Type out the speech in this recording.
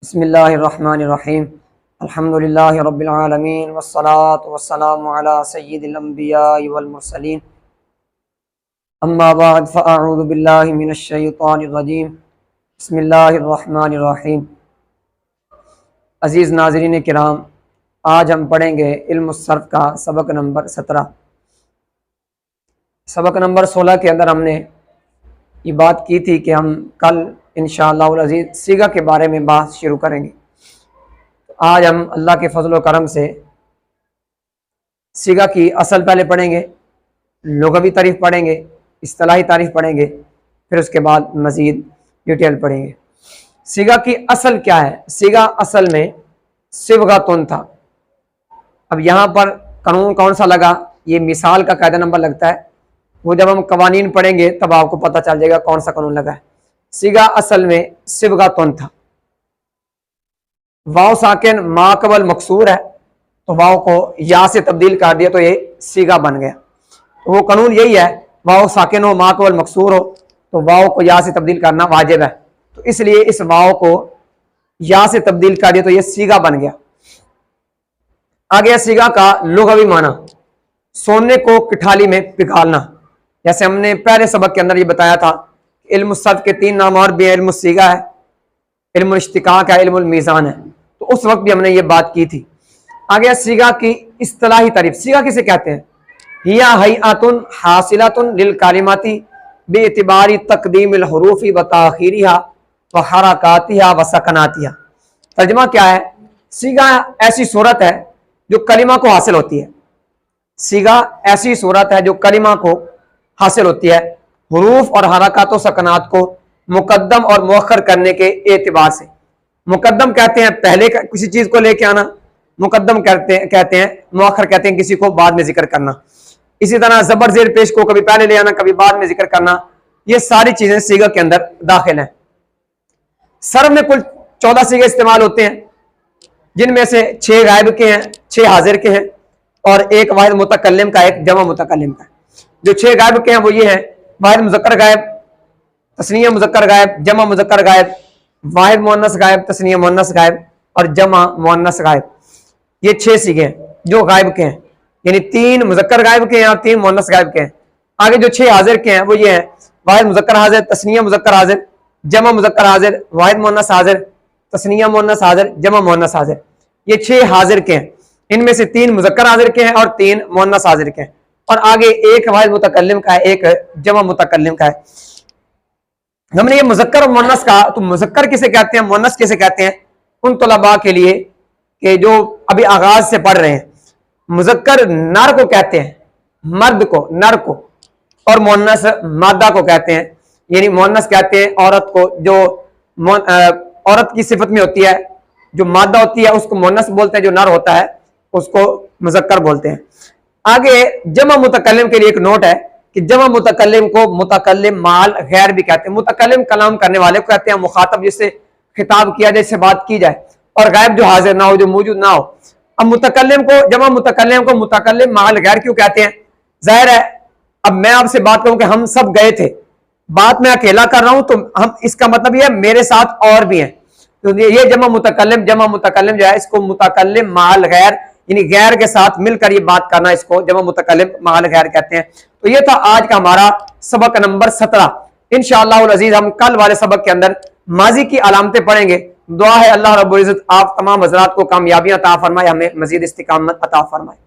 بسم اللہ الرحمن الرحیم الحمدللہ رب العالمین والصلاة والسلام علی سید الانبیاء والمرسلین اما بعد فاعوذ باللہ من الشیطان الرجیم بسم اللہ الرحمن الرحیم۔ عزیز ناظرین کرام، آج ہم پڑھیں گے علم الصرف کا سبق نمبر 17۔ سبق نمبر 16 کے اندر ہم نے یہ بات کی تھی کہ ہم کل انشاءاللہ العزیز صیغہ کے بارے میں بات شروع کریں گے۔ آج ہم اللہ کے فضل و کرم سے صیغہ کی اصل پہلے پڑھیں گے، لغوی تعریف پڑھیں گے، اصطلاحی تعریف پڑھیں گے، پھر اس کے بعد مزید ڈیٹیل پڑھیں گے۔ صیغہ کی اصل کیا ہے؟ صیغہ اصل میں صبغۃ تھا۔ اب یہاں پر قانون کون سا لگا؟ یہ مثال کا قاعدہ نمبر لگتا ہے، وہ جب ہم قوانین پڑھیں گے تب آپ کو پتہ چل جائے گا کون سا قانون لگا ہے۔ صیغہ اصل میں صبغۃ تھا۔ واو ساکن ما قبل مکسور ہے تو واو کو یا سے تبدیل کر دیا تو یہ صیغہ بن گیا۔ وہ قانون یہی ہے، واو ساکن ہو ما قبل مکسور ہو تو واو کو یا سے تبدیل کرنا واجب ہے، تو اس لیے اس واو کو یا سے تبدیل کر دیا تو یہ صیغہ بن گیا۔ آگے صیغہ کا لغوی معنی سونے کو کٹھالی میں پگھالنا، جیسے ہم نے پہلے سبق کے اندر یہ بتایا تھا کہ علم الصرف کے 3 نام اور بھی، علم الصیغہ ہے، علم الاشتقاق ہے، علم المیزان ہے، تو اس وقت بھی ہم نے یہ بات کی تھی۔ آگے صیغہ کی اصطلاحی تعریف، صیغہ کسے کہتے ہیں؟ ہیا ہیئۃ حاصلۃ للکلمات باعتبار تقدیم الحروف وتاخیرها وحرکاتها وسکناتها۔ ترجمہ کیا ہے؟ صیغہ ایسی صورت ہے جو کلمہ کو حاصل ہوتی ہے۔ صیغہ ایسی صورت ہے جو کلمہ کو حاصل ہوتی ہے، حروف اور حرکات و سکنات کو مقدم اور مؤخر کرنے کے اعتبار سے۔ مقدم کہتے ہیں پہلے کسی چیز کو لے کے آنا، مقدم کہتے ہیں مؤخر کہتے ہیں کسی کو بعد میں ذکر کرنا۔ اسی طرح زبر زیر پیش کو کبھی پہلے لے آنا، کبھی بعد میں ذکر کرنا، یہ ساری چیزیں صیغہ کے اندر داخل ہیں۔ صرف میں کل 14 صیغے استعمال ہوتے ہیں، جن میں سے 6 غائب کے ہیں، 6 حاضر کے ہیں، اور ایک واحد متکلم کا، ایک جمع متکلم کا۔ جو 6 غائب کے ہیں وہ یہ ہیں: واحد مذکر غائب، تثنیہ مذکر غائب، جمع مذکر غائب، واحد مؤنث غائب، تثنیہ مؤنث غائب، اور جمع مؤنث غائب۔ یہ 6 صیغے ہیں جو غائب کے ہیں، یعنی 3 مذکر غائب کے ہیں اور 3 مؤنث غائب کے ہیں۔ آگے جو 6 حاضر کے ہیں وہ یہ ہیں: واحد مذکر حاضر، تثنیہ مذکر حاضر، جمع مذکر حاضر، واحد مؤنث حاضر، تثنیہ مؤنث حاضر، جمع مؤنث حاضر۔ یہ 6 حاضر کے ہیں، ان میں سے 3 مذکر حاضر کے ہیں اور 3 مؤنث حاضر کے ہیں، اور آگے ایک واحد متکلم کا ہے، ایک جمع متکلم کا ہے۔ ہم نے یہ مذکر اور مؤنث کا، تو مذکر کسے کہتے ہیں، مؤنث کسے کہتے ہیں؟ ان طلباء کے لیے کہ جو ابھی آغاز سے پڑھ رہے ہیں، مذکر نر کو کہتے ہیں، مرد کو، نر کو، اور مؤنث مادہ کو کہتے ہیں، یعنی مؤنث کہتے ہیں عورت کو، جو عورت کی صفت میں ہوتی ہے، جو مادہ ہوتی ہے اس کو مؤنث بولتے ہیں، جو نر ہوتا ہے اس کو مذکر بولتے ہیں۔ آگے جمع متکلم کے لیے ایک نوٹ ہے کہ جمع متکلم کو متکلم مال غیر بھی کہتے ہیں۔ متکلم کلام کرنے والے کو کہتے ہیں، مخاطب جس سے خطاب کیا جائے، جس سے بات کی جائے، اور غائب جو حاضر نہ ہو، جو موجود نہ ہو۔ اب متکلم کو، جمع متکلم کو متکلم مال غیر کیوں کہتے ہیں؟ ظاہر ہے اب میں آپ سے بات کروں کہ ہم سب گئے تھے، بات میں اکیلا کر رہا ہوں، تو ہم اس کا مطلب یہ ہے میرے ساتھ اور بھی ہیں، تو یہ جمع متکلم جو ہے اس کو متکلم مال غیر، یعنی غیر کے ساتھ مل کر یہ بات کرنا، اس کو جمع متکلم مال غیر کہتے ہیں۔ تو یہ تھا آج کا ہمارا سبق نمبر 17۔ انشاءاللہ العزیز ہم کل والے سبق کے اندر ماضی کی علامتیں پڑھیں گے۔ دعا ہے اللہ رب العزت آپ تمام حضرات کو کامیابیاں عطا فرمائے، ہمیں مزید استقامت عطا فرمائے۔